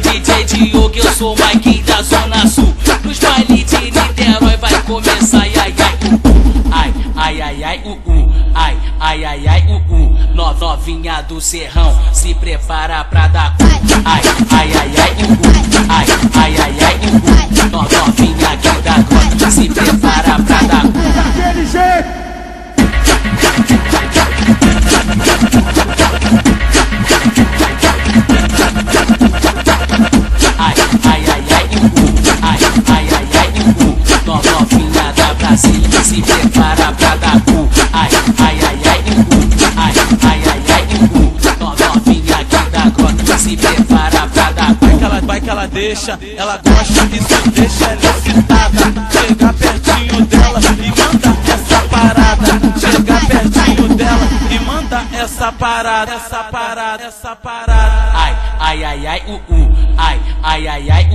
DJ Diogo, eu sou o Mike da Zona Sul. Nos bailes de Niterói vai começar ai ai ai ai ai ai ai ai novinha do Serrão, se prepara pra dar cu. Ai ai ai ai ai ai ai ai novinha aqui da Grota, se prepara pra dar cu. Daquele jeito. Novinha da Brasília, se prepara pra dar cu. Ai ai ai ai ai ai ai ai novinha aqui da Grota, se prepara pra dar cu. Vai que ela deixa, ela gosta, isso deixa ela excitada. Chega pertinho dela e manda essa parada. Chega pertinho dela e manda essa parada, essa parada, essa parada. Ai ai ai ai ai ai ai ai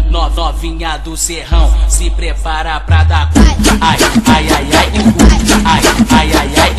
novinha do Serrão, se prepara pra dar cu. Ai ai ai ai ai ai ai ai